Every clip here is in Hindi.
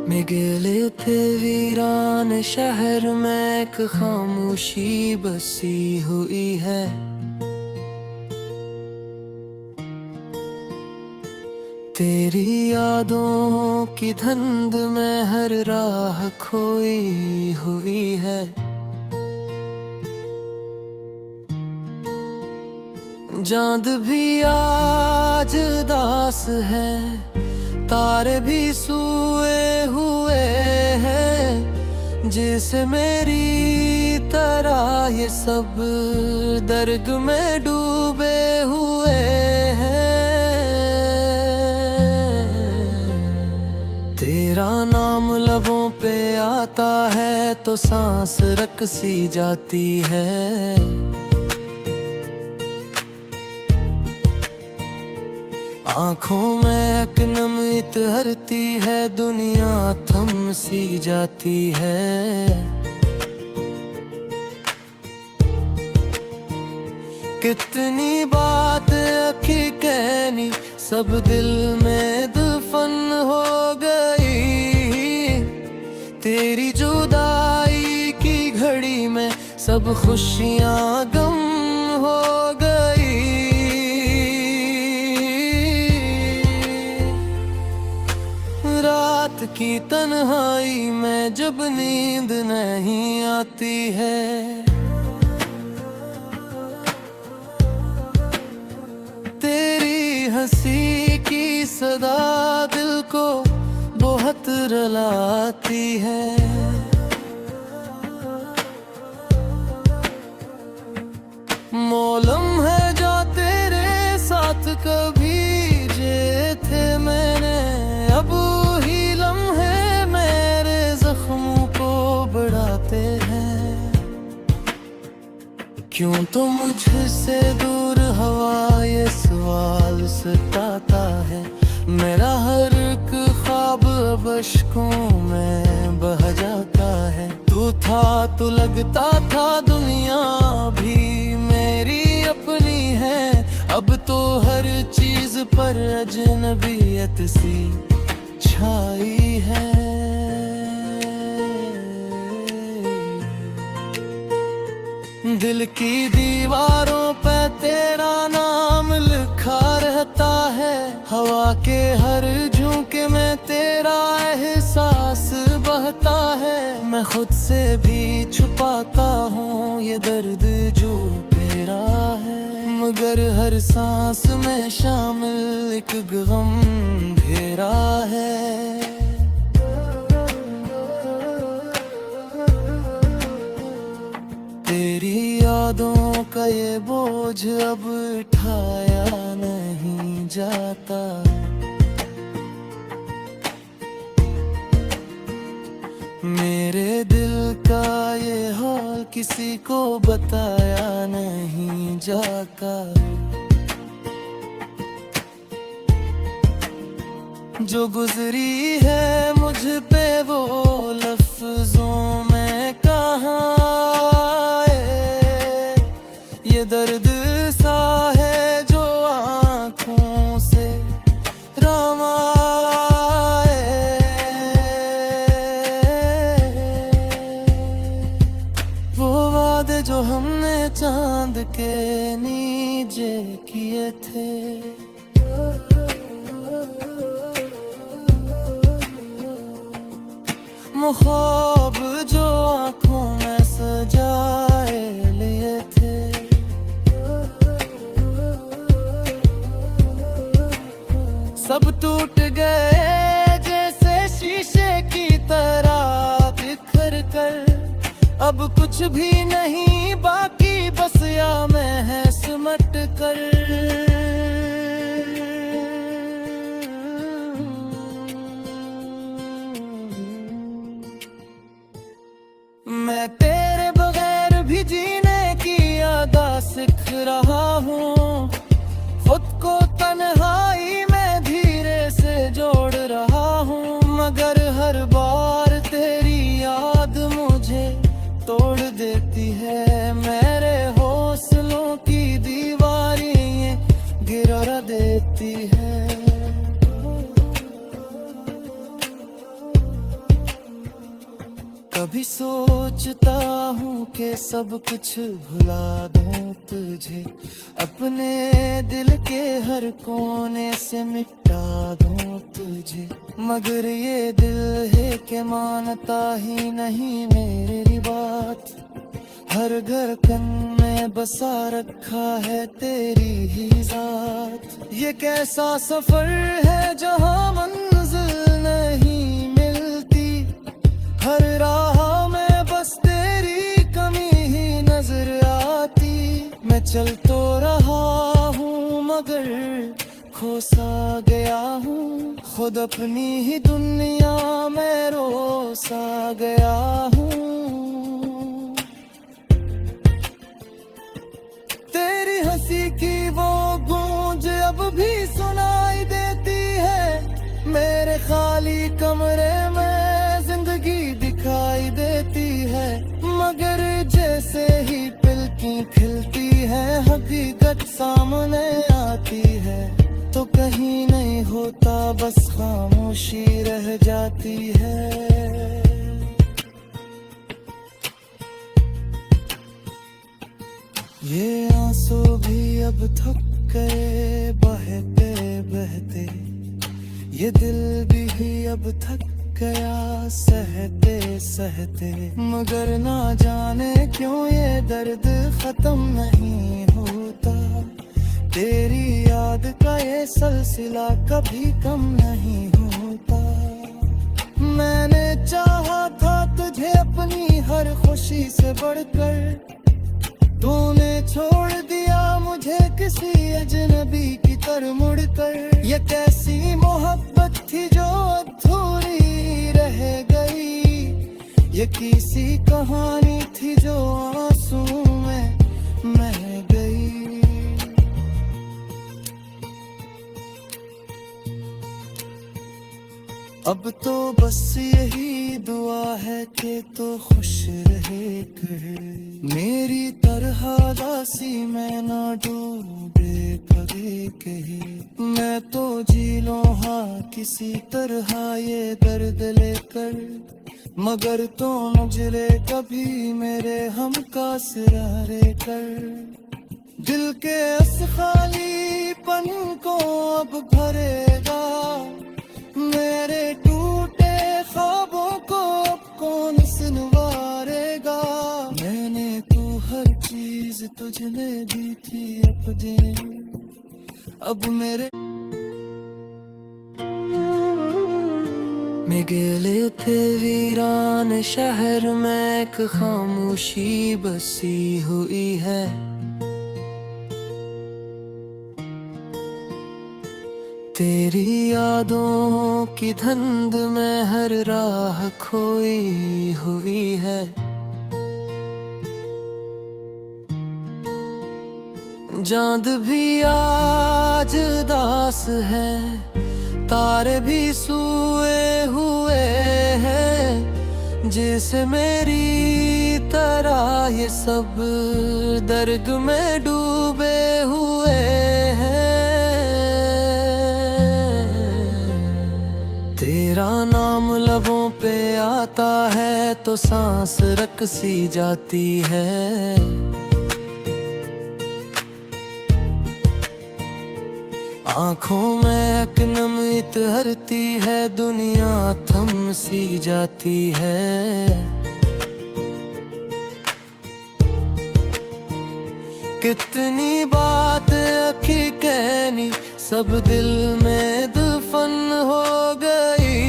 मिगले थे वीरान शहर में एक खामोशी बसी हुई है। तेरी यादों की धुंध में हर राह खोई हुई है। चांद भी आज दास है, तारे भी सोए हुए हैं। जैसे मेरी तरह ये सब दर्द में डूबे हुए हैं। तेरा नाम लबों पे आता है तो सांस रक सी जाती है। आँखों में एक नमित हरती है, दुनिया थम सी जाती है। कितनी बात अखी कहनी सब दिल में दफन हो गई। तेरी जुदाई की घड़ी में सब खुशियाँ गम हो गई। रात की तन्हाई में जब नींद नहीं आती है, तेरी हंसी की सदा दिल को बहुत रुलाती है। मौलम है जो तेरे साथ कभी जे थे मैंने, अब क्यों तो मुझसे दूर हवा ये सवाल सताता है। मेरा हर एक ख्वाब अब अश्कों में बह जाता है। तू था तो लगता था दुनिया भी मेरी अपनी है। अब तो हर चीज पर अजनबियत सी छाई है। दिल की दीवारों पे तेरा नाम लिखा रहता है। हवा के हर झोंके में तेरा एहसास बहता है। मैं खुद से भी छुपाता हूँ ये दर्द जो तेरा है, मगर हर सांस में शामिल एक गम घेरा है। तेरी यादों का ये बोझ अब उठाया नहीं जाता। मेरे दिल का ये हाल किसी को बताया नहीं जाता। जो गुजरी है मुझ पे वो लफ्जों में कहाँ, ये दर्द सा है जो आँखों से रमाए। वो वादे जो हमने चांद के नीचे किए थे, ख्वाब जो आँखों में सजाए लिए थे, सब टूट गए जैसे शीशे की तरह बिखर कर। अब कुछ भी नहीं बाकी बस या मैं है सिमट कर। मैं तेरे बगैर भी जीने की अदा सीख रहा हूँ। खुद को तन्हाई में धीरे से जोड़ रहा हूँ, मगर हर बार तेरी याद मुझे तोड़ देती है। मेरे हौसलों की दीवारें कभी सोचता हूँ कि सब कुछ भुला दूँ तुझे, अपने दिल के हर कोने से मिटा दूँ तुझे, मगर ये दिल है कि मानता ही नहीं मेरी बात। हर घर कन में बसा रखा है तेरी ही जात। ये कैसा सफर है जहाँ मंजिल नहीं मिलती, हर राह में बस तेरी कमी ही नजर आती। मैं चल तो रहा हूँ मगर खो सा गया हूँ, खुद अपनी ही दुनिया में रो सा गया हूँ। तेरी हंसी की वो गूंज अब भी सुनाई देती है, मेरे खाली कमरे में जिंदगी दिखाई देती है, मगर जैसे ही पलकें खिलती है हकीकत सामने आती है, तो कहीं नहीं होता बस खामोशी रह जाती है। ये आंसू भी अब थक गए बहते बहते, ये दिल भी अब थक गया सहते सहते, मगर ना जाने क्यों ये दर्द खत्म नहीं होता। तेरी याद का ये सिलसिला कभी कम नहीं होता। मैंने चाहा था तुझे अपनी हर खुशी से बढ़कर, तूने छोड़ दिया मुझे किसी अजनबी की तरह मुड़कर। ये कैसी मोहब्बत थी जो अधूरी रह गई, ये किसी कहानी थी जो आंसू में बह गई। अब तो बस यही दुआ है कि तो खुश रहे कर, मेरी तरह दासी में ना डूबे कभी कहीं। मैं तो जी लूं हाँ किसी तरह ये दर्द लेकर, मगर तो मुझे कभी मेरे हम का सिरारे कर। दिल के इस खालीपन को अब भरेगा, मेरे टूटे ख्वाबों को अब कौन संवारेगा। मैंने तो हर चीज तुझने दी थी अपने, अब मेरे मैं गेले थे वीरान शहर में एक खामोशी बसी हुई है। तेरी यादों की धुंध में हर राह खोई हुई है। चांद भी आज उदास है, तारे भी सोए हुए हैं, जैसे मेरी तरह ये सब दर्द में डूबे हुए हैं। तेरा नाम लबों पे आता है तो सांस रक सी जाती है। आँखों में अकनम इतरती है, दुनिया थम सी जाती है। कितनी बात अखी कहनी सब दिल में दफन हो गई।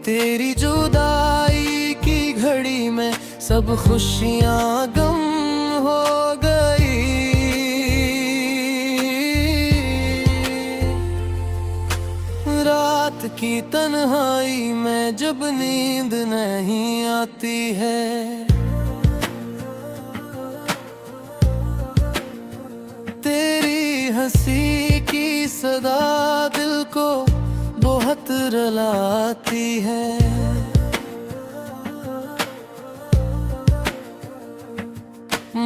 तेरी जुदाई की घड़ी में सब खुशियाँ गम हो गई। रात की तन्हाई में जब नींद नहीं आती है, तेरी हंसी की सदा दिल को बहुत रुलाती है।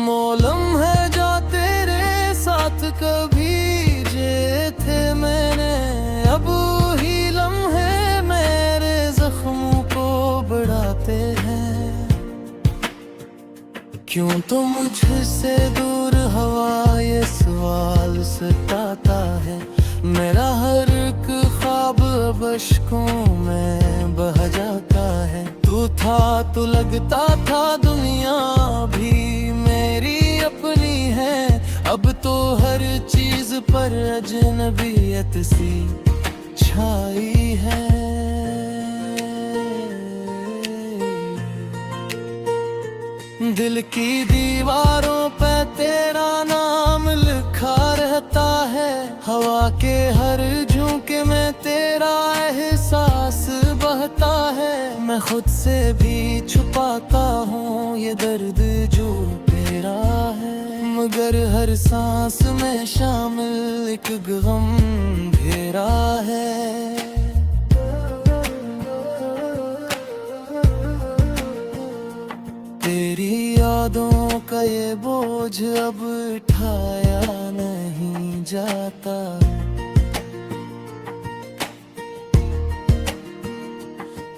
मौलम है जो तेरे साथ कभी जे थे मैंने, अब ही लम्हे मेरे जख्मों को बढ़ाते क्यों तो मुझसे दूर हवा ये सवाल सताता है। मेरा हर एक ख्वाब अब अश्कों में बह जाता है। तू था तो लगता था दुनिया भी मेरी अपनी है। अब तो हर चीज पर अजनबियत सी छाई है। दिल की दीवारों पे तेरा नाम लिखा रहता है। हवा के हर झोंके में तेरा एहसास बहता है। मैं खुद से भी छुपाता हूँ ये दर्द जो तेरा है, मगर हर सांस में शामिल एक गम घेरा है। तेरी यादों का ये बोझ अब उठाया नहीं जाता।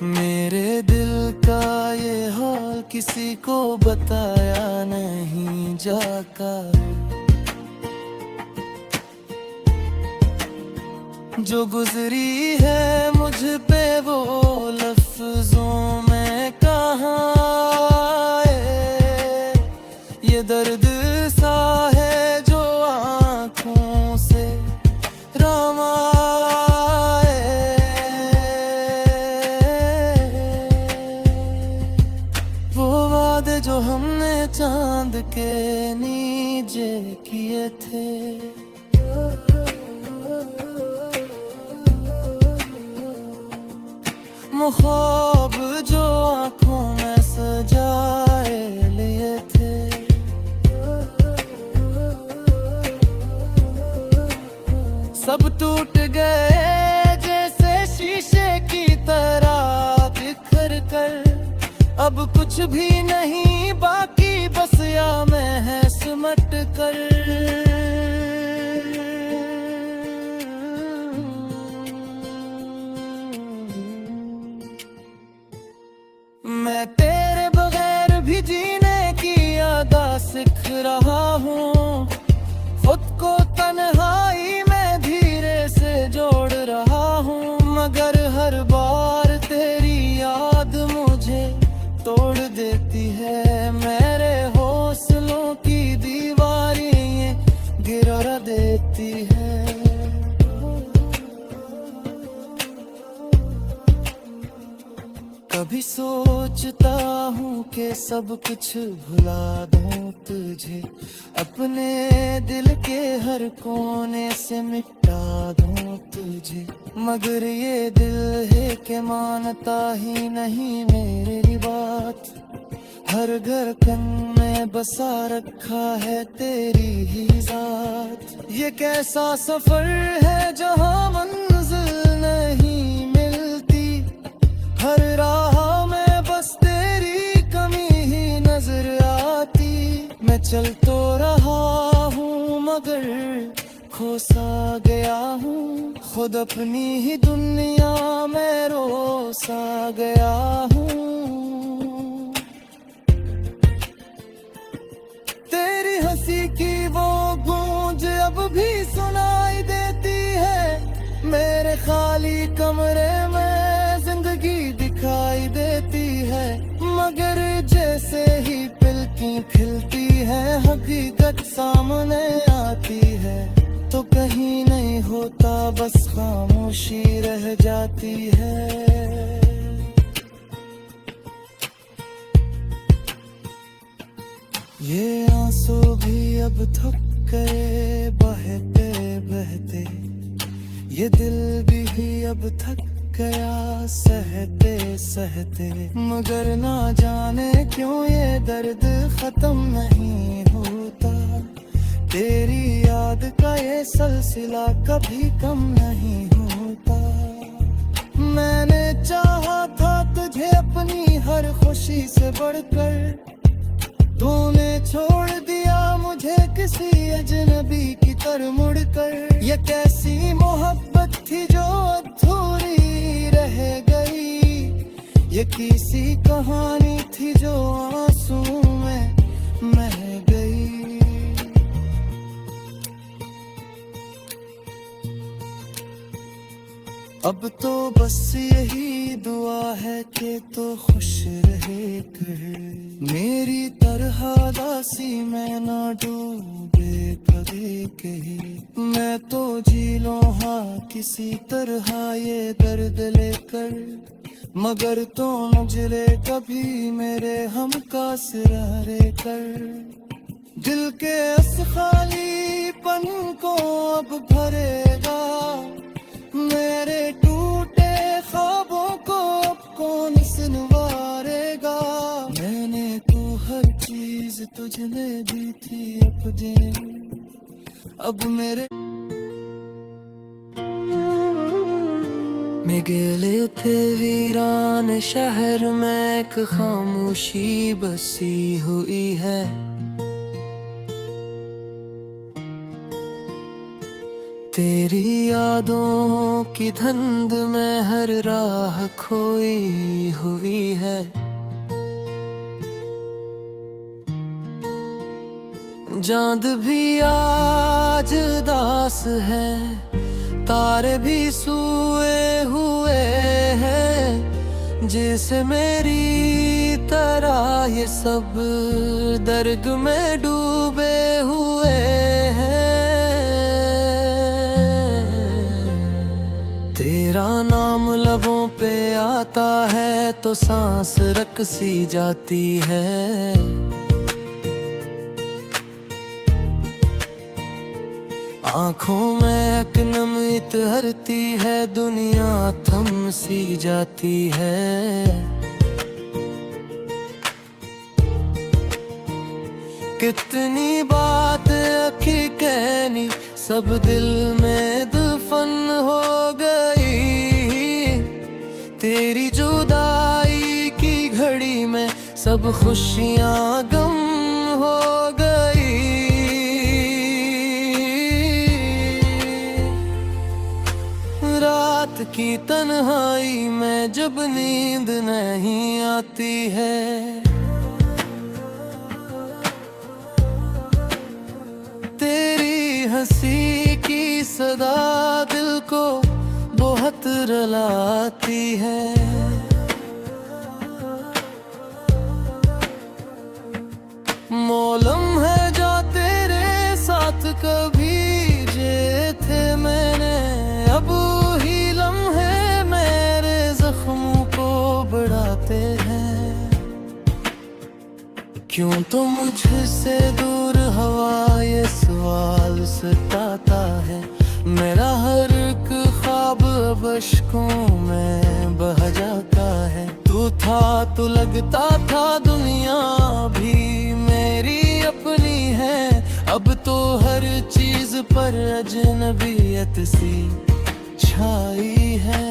मेरे दिल का ये हाल किसी को बताया नहीं जाता। जो गुजरी है मुझ पे वो लफ्जों में कहाँ ये दर्द सा है जो आँखों से रमाए। वो वादे जो हमने चांद के नीचे किए थे, ख्वाब जो आँखों में सजाए लिए थे, सब टूट गए जैसे शीशे की तरह बिखर कर। अब कुछ भी नहीं बाकी बस या मैं है सिमट कर। मैं तेरे बगैर भी जीने की अदा सीख रहा हूँ। खुद को तन्हाई में धीरे से जोड़ रहा हूँ, मगर हर बार तेरी याद मुझे तोड़ देती है। मेरे हौसलों की दीवारें गिरा देती है। कभी सोचता हूँ कि सब कुछ भुला दूँ तुझे, अपने दिल के हर कोने से मिटा दूँ तुझे, मगर ये दिल है कि मानता ही नहीं मेरी बात। हर घर कन में बसा रखा है तेरी ही जात। ये कैसा सफर है जहाँ मंजिल नहीं मिलती, हर राह में बस तेरी कमी ही नजर आती। मैं चल तो रहा हूँ मगर खो सा गया हूँ, खुद अपनी ही दुनिया में रो सा गया हूँ। तेरी हंसी की वो गूंज अब भी सुनाई देती है। मेरे खाली कमरे में जिंदगी दिखाई देती है, मगर जैसे ही पिलकी खिलती है हकीकत सामने आती है। तो कहीं नहीं होता बस खामोशी रह जाती है। ये आंसू भी अब थक गए बहते बहते, ये दिल भी अब थक गया सहते सहते, मगर ना जाने क्यों ये दर्द खत्म नहीं होता। तेरी याद का ये सिलसिला कभी कम नहीं होता। मैंने चाहा था तुझे अपनी हर खुशी से बढ़कर, तूने छोड़ दिया मुझे किसी अजनबी की तरह मुड़कर। ये कैसी मोहब्बत थी जो अधूरी रह गई, ये किसी कहानी थी जो आंसू में मह गई। अब तो बस यही दुआ है कि तो खुश रहे कर, मेरी तरह दासी में ना डूबे कभी कहीं। मैं तो जी लूं हाँ किसी तरह ये दर्द लेकर, मगर तो मुझे कभी मेरे हम का सिरारे कर। दिल के इस खालीपन को अब भरेगा, मेरे टूटे ख्वाबों को अब कौन संवारेगा। मैंने तो हर चीज तुझने दी थी अपने, अब मेरे मैं गेले थे वीरान शहर में एक खामोशी बसी हुई है। तेरी यादों की धुंध में हर राह खोई हुई है। चांद भी आज दास है, तारे भी सोए हुए हैं। जैसे मेरी तरह ये सब दर्द में डूबे हुए हैं। तेरा नाम लबों पे आता है तो सांस रक सी जाती है। आँखों में अकनम इतरती है, दुनिया थम सी जाती है। कितनी बात अखी कहनी सब दिल में दफन हो गई। तेरी जुदाई की घड़ी में सब खुशियाँ गम हो गई। रात की तन्हाई में जब नींद नहीं आती है, तेरी हंसी की सदा दिल को बहुत रुलाती है। मौलम है जो तेरे साथ कभी जे थे मैंने, अब ही लम्हे मेरे जख्मों को बढ़ाते हैं। क्यों तो मुझसे दूर हवा ये सवाल सताता है। मेरा हर एक ख्वाब अब अश्कों में बह जाता है। तू था तो लगता था दुनिया भी मेरी अपनी है। अब तो हर चीज पर अजनबियत सी छाई है।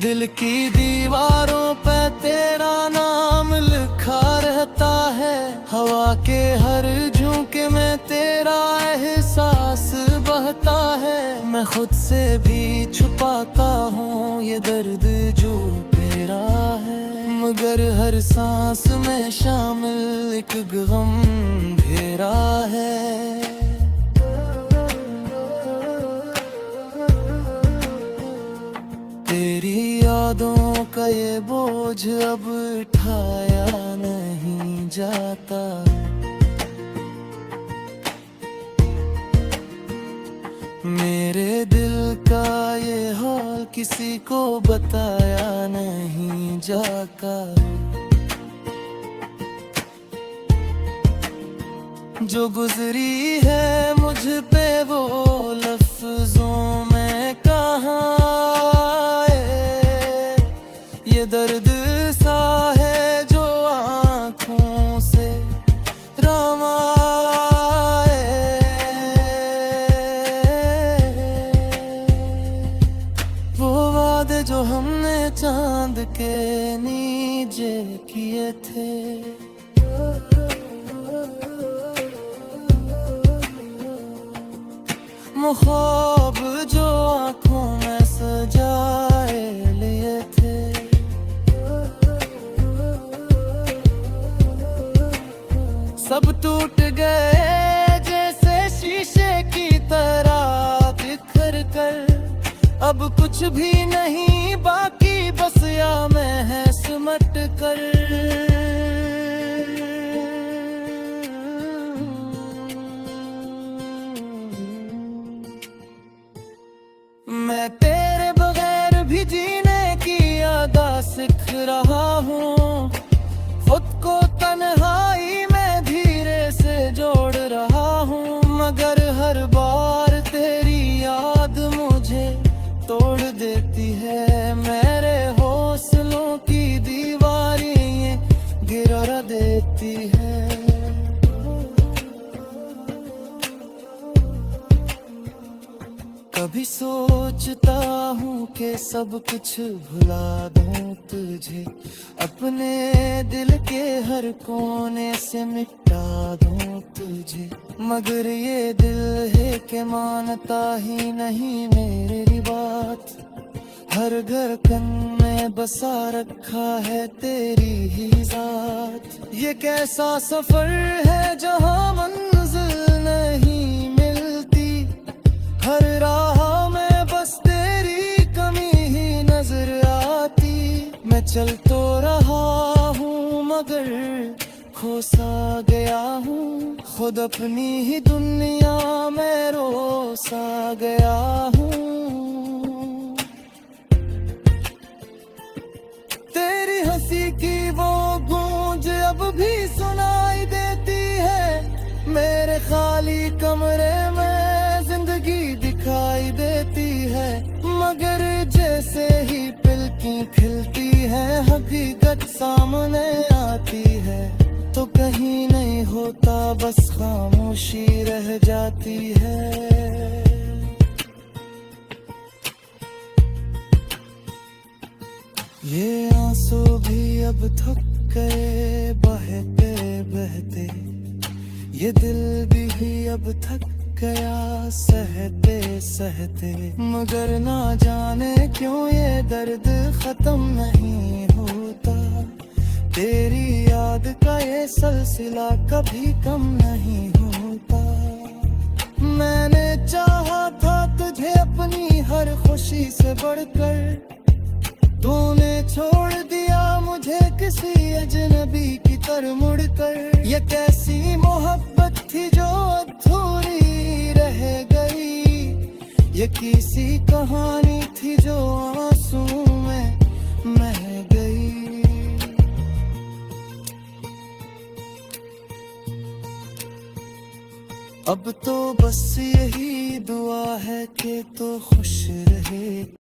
दिल की दीवारों पे तेरा नाम लिखा रहता है। हवा के हर झोंके में तेरा एहसास बहता है। मैं खुद से भी छुपाता हूँ ये दर्द जो तेरा है, मगर हर सांस में शामिल एक गम घेरा है। तेरी यादों का ये बोझ अब उठाया नहीं जाता। मेरे दिल का ये हाल किसी को बताया नहीं जाता। जो गुजरी है मुझ पे वो लफ्जों में कहाँ आए। ये दर्द सा है जो आँखों से रमाए। वो वादे जो हमने चांद के नीचे किए थे, ख्वाब जो आँखों में सजाए लिए थे। अब कुछ भी नहीं बाकी, बस या मैं है सिमट कर। मैं तेरे बगैर भी जीने की आदत सीख रहा हूँ, खुद को तन्हाई में धीरे से जोड़ रहा हूँ। मगर हर बार तेरी याद मुझे तोड़ देती है, मेरे हौसलों की दीवारें गिरा देती है। कभी सोचता हूँ कि सब कुछ भुला दूँ तुझे, अपने दिल के हर कोने से मिटा दूँ तुझे। मगर ये दिल है कि मानता ही नहीं मेरी बात, हर घर कन में बसा रखा है तेरी ही जात। ये कैसा सफर है जहाँ मंजिल नहीं मिलती, हर राह में बस तेरी कमी ही नजर आती। मैं चल तो रहा हूँ मगर खो सा गया हूँ, खुद अपनी ही दुनिया में रो सा गया हूँ। तेरी हंसी की वो गूंज अब भी सुनाई देती है, मेरे खाली कमरे में जिंदगी दिखाई देती है। मगर जैसे ही पलकें खिलती है, हकीकत सामने आती है, तो कहीं नहीं होता बस खामोशी रह जाती है। ये आंसू भी अब थक गए बहते बहते, ये दिल भी अब थक गया सहते सहते। मगर ना जाने क्यों ये दर्द खत्म नहीं होता, तेरी याद का ये सिलसिला कभी कम नहीं होता। मैंने चाहा था तुझे अपनी हर खुशी से बढ़कर, तूने छोड़ दिया मुझे किसी अजनबी की तरह मुड़कर। ये कैसी मोहब्बत थी जो अधूरी रह गई, ये किसी कहानी थी जो आंसू में बह गई। अब तो बस यही दुआ है कि तो खुश रहे।